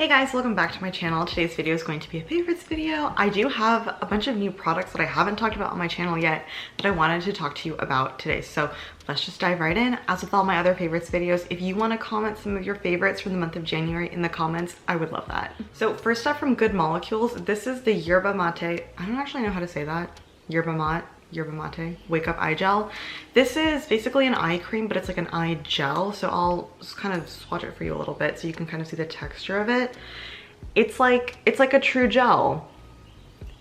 Hey guys, welcome back to my channel. Today's video is going to be a favorites video. I do have a bunch of new products that I haven't talked about on my channel yet that I wanted to talk to you about today. So let's just dive right in. As with all my other favorites videos, if you want to comment some of your favorites from the month of January in the comments, I would love that. So first up from Good Molecules, this is the Yerba Mate. I don't actually know how to say that. Yerba Mate Wake Up Eye Gel. This is basically an eye cream, but it's like an eye gel. So I'll just kind of swatch it for you a little bit so you can kind of see the texture of it. It's like a true gel.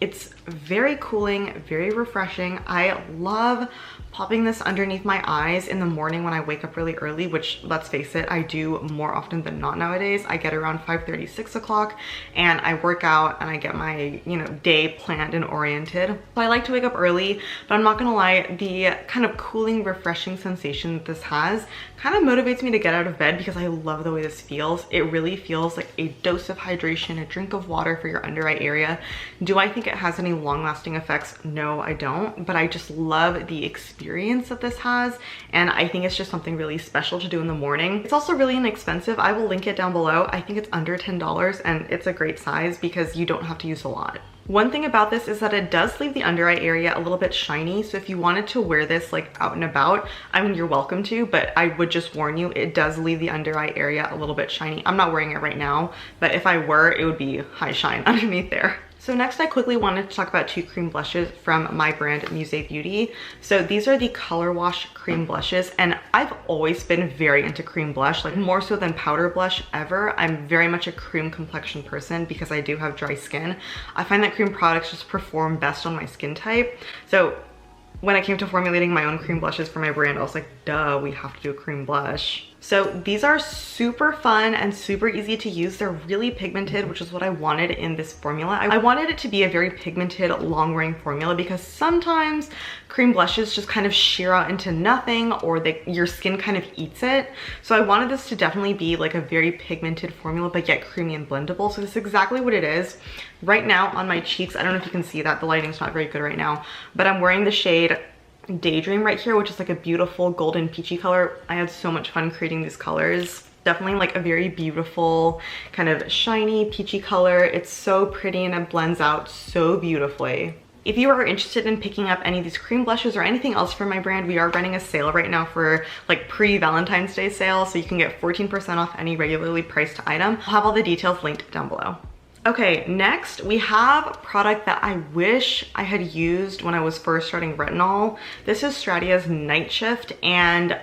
It's very cooling, very refreshing. I love popping this underneath my eyes in the morning when I wake up really early, which, let's face it, I do more often than not nowadays. I get around 5:30, 6 o'clock, and I work out and I get my, day planned and oriented. So I like to wake up early, but I'm not gonna lie, the kind of cooling, refreshing sensation that this has kind of motivates me to get out of bed because I love the way this feels. It really feels like a dose of hydration, a drink of water for your under eye area. Do I think it has any long-lasting effects? No, I don't, but I just love the experience that this has, and I think it's just something really special to do in the morning. It's also really inexpensive. I will link it down below. I think it's under $10 and it's a great size because you don't have to use a lot. One thing about this is that it does leave the under eye area a little bit shiny, so if you wanted to wear this like out and about, I mean, you're welcome to, but I would just warn you, it does leave the under eye area a little bit shiny. I'm not wearing it right now, but if I were, it would be high shine underneath there. So next I quickly wanted to talk about two cream blushes from my brand Muse Beauty. So these are the Color Wash cream blushes, and I've always been very into cream blush, like more so than powder blush ever. I'm very much a cream complexion person because I do have dry skin. I find that cream products just perform best on my skin type. So when it came to formulating my own cream blushes for my brand, I was like, duh, we have to do a cream blush. So these are super fun and super easy to use. They're really pigmented, which is what I wanted in this formula. I wanted it to be a very pigmented, long-wearing formula because sometimes cream blushes just kind of sheer out into nothing, or your skin kind of eats it. So I wanted this to definitely be like a very pigmented formula, but yet creamy and blendable. So this is exactly what it is. Right now on my cheeks, I don't know if you can see that, the lighting's not very good right now, but I'm wearing the shade Daydream right here, which is like a beautiful golden peachy color. I had so much fun creating these colors. Definitely like a very beautiful kind of shiny peachy color. It's so pretty and it blends out so beautifully. If you are interested in picking up any of these cream blushes or anything else from my brand, we are running a sale right now for like pre-Valentine's Day sale, so you can get 14% off any regularly priced item. I'll have all the details linked down below. Okay, next we have a product that I wish I had used when I was first starting retinol. This is Stratia's Night Shift, and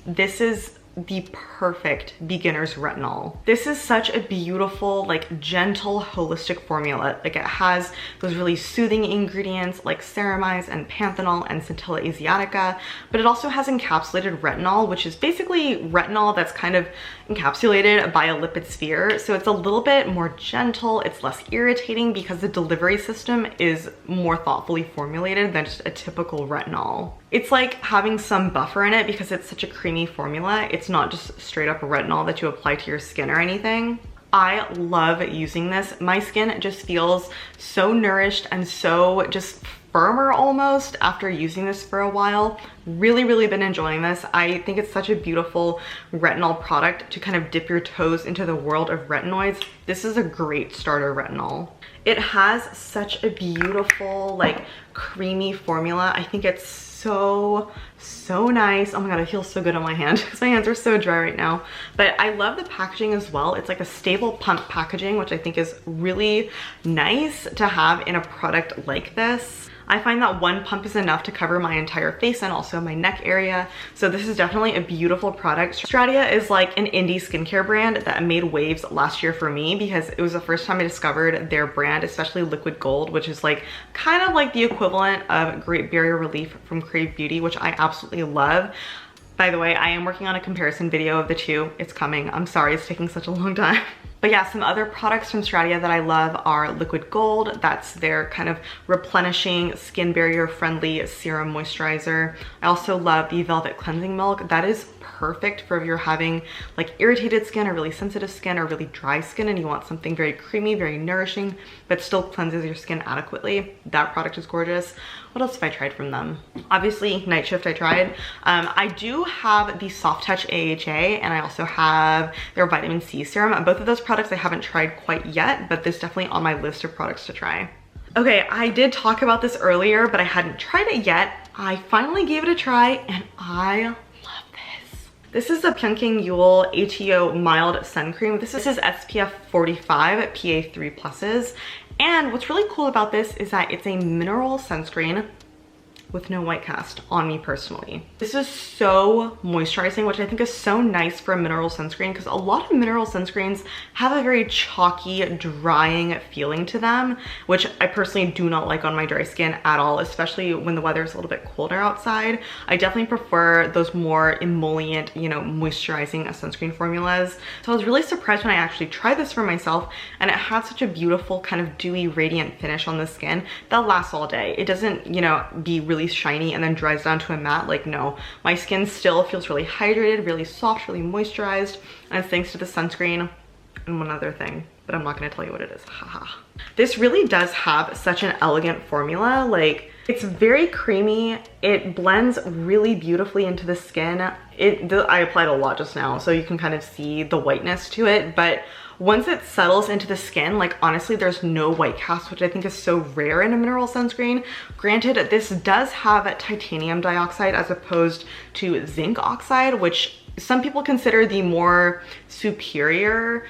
this is the perfect beginner's retinol. This is such a beautiful, like gentle, holistic formula. Like it has those really soothing ingredients like ceramides and panthenol and Centella asiatica, but it also has encapsulated retinol, which is basically retinol that's kind of encapsulated by a lipid sphere. So it's a little bit more gentle, it's less irritating because the delivery system is more thoughtfully formulated than just a typical retinol. It's like having some buffer in it because it's such a creamy formula. It's not just straight up retinol that you apply to your skin or anything. I love using this. My skin just feels so nourished and so just firmer almost after using this for a while. Really been enjoying this. I think it's such a beautiful retinol product to kind of dip your toes into the world of retinoids. This is a great starter retinol. It has such a beautiful, like creamy formula. I think it's so nice. Oh my god, it feels so good on my hand because my hands are so dry right now. But I love the packaging as well. It's like a stable pump packaging, which I think is really nice to have in a product like this. I find that one pump is enough to cover my entire face and also my neck area. So this is definitely a beautiful product. Stratia is like an indie skincare brand that made waves last year for me because it was the first time I discovered their brand, especially Liquid Gold, which is like kind of like the equivalent of Great Barrier Relief from Crave Beauty, which I absolutely love. By the way, I am working on a comparison video of the two. It's coming. I'm sorry it's taking such a long time. But yeah, some other products from Stratia that I love are Liquid Gold. That's their kind of replenishing, skin barrier friendly serum moisturizer. I also love the Velvet Cleansing Milk. That is perfect for if you're having like irritated skin or really sensitive skin or really dry skin and you want something very creamy, very nourishing, but still cleanses your skin adequately. That product is gorgeous. What else have I tried from them? Obviously, Night Shift I tried. I do have the Soft Touch AHA and I also have their vitamin C serum. Both of those products I haven't tried quite yet, but this is definitely on my list of products to try. Okay, I did talk about this earlier, but I hadn't tried it yet. I finally gave it a try and I love this. This is the Pyunkang Yul ATO Mild Sun Cream. This is SPF 45 PA3+. And what's really cool about this is that it's a mineral sunscreen with no white cast on me personally. This is so moisturizing, which I think is so nice for a mineral sunscreen because a lot of mineral sunscreens have a very chalky, drying feeling to them, which I personally do not like on my dry skin at all, especially when the weather is a little bit colder outside. I definitely prefer those more emollient, you know, moisturizing sunscreen formulas. So I was really surprised when I actually tried this for myself and it had such a beautiful kind of dewy, radiant finish on the skin that lasts all day. It doesn't, you know, be really shiny and then dries down to a matte. Like, no, my skin still feels really hydrated, really soft, really moisturized, and it's thanks to the sunscreen and one other thing, but I'm not going to tell you what it is. Haha. This really does have such an elegant formula. Like, it's very creamy. It blends really beautifully into the skin. I applied a lot just now, so you can kind of see the whiteness to it, but once it settles into the skin, like honestly, there's no white cast, which I think is so rare in a mineral sunscreen. Granted, this does have titanium dioxide as opposed to zinc oxide, which some people consider the more superior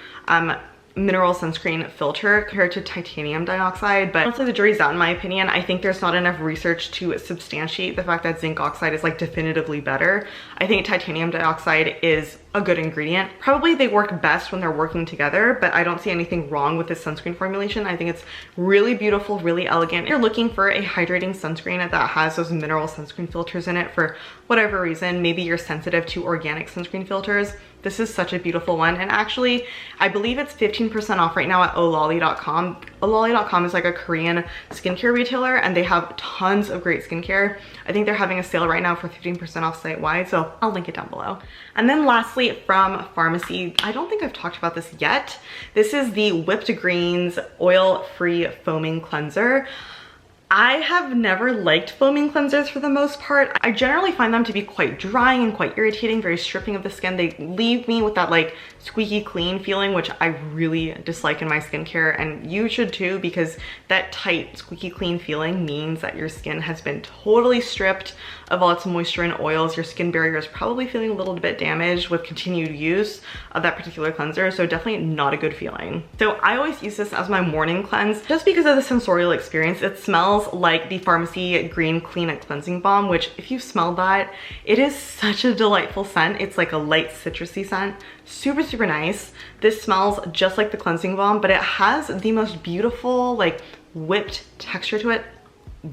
mineral sunscreen filter compared to titanium dioxide, but honestly the jury's out in my opinion. I think there's not enough research to substantiate the fact that zinc oxide is like definitively better. I think titanium dioxide is a good ingredient. Probably they work best when they're working together, but I don't see anything wrong with this sunscreen formulation. I think it's really beautiful, really elegant. If you're looking for a hydrating sunscreen that has those mineral sunscreen filters in it for whatever reason, maybe you're sensitive to organic sunscreen filters, this is such a beautiful one. And actually, I believe it's 15% off right now at ololly.com. Ololly.com is like a Korean skincare retailer and they have tons of great skincare. I think they're having a sale right now for 15% off site-wide, so I'll link it down below. And then lastly, from Farmacy, I don't think I've talked about this yet. This is the Whipped Greens Oil-Free Foaming Cleanser. I have never liked foaming cleansers for the most part. I generally find them to be quite drying and quite irritating, very stripping of the skin. They leave me with that like squeaky clean feeling, which I really dislike in my skincare, and you should too, because that tight squeaky clean feeling means that your skin has been totally stripped of all its moisture and oils. Your skin barrier is probably feeling a little bit damaged with continued use of that particular cleanser, so definitely not a good feeling. So I always use this as my morning cleanse just because of the sensorial experience. It smells like the Farmacy Green Clean Cleansing Balm, which if you've smelled that, it is such a delightful scent. It's like a light citrusy scent. Super, super nice. This smells just like the cleansing balm, but it has the most beautiful like whipped texture to it.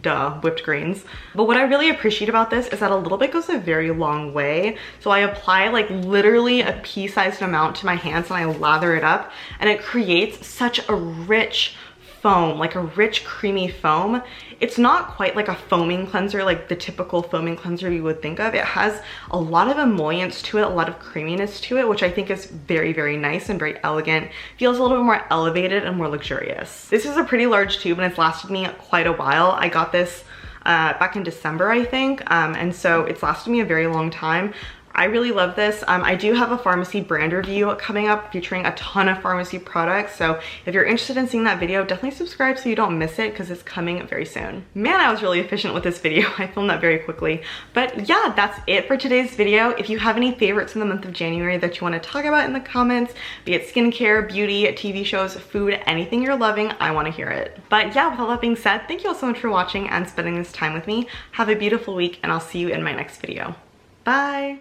Duh, whipped greens. But what I really appreciate about this is that a little bit goes a very long way. So I apply like literally a pea-sized amount to my hands and I lather it up, and it creates such a rich foam, like a rich creamy foam. It's not quite like a foaming cleanser, like the typical foaming cleanser you would think of. It has a lot of emollients to it, a lot of creaminess to it, which I think is very, very nice and very elegant. Feels a little bit more elevated and more luxurious. This is a pretty large tube and it's lasted me quite a while. I got this back in December, I think, and so it's lasted me a very long time. I really love this. I do have a Farmacy brand review coming up featuring a ton of Farmacy products. So if you're interested in seeing that video, definitely subscribe so you don't miss it because it's coming very soon. Man, I was really efficient with this video. I filmed that very quickly. But yeah, that's it for today's video. If you have any favorites in the month of January that you want to talk about in the comments, be it skincare, beauty, TV shows, food, anything you're loving, I want to hear it. But yeah, with all that being said, thank you all so much for watching and spending this time with me. Have a beautiful week and I'll see you in my next video. Bye.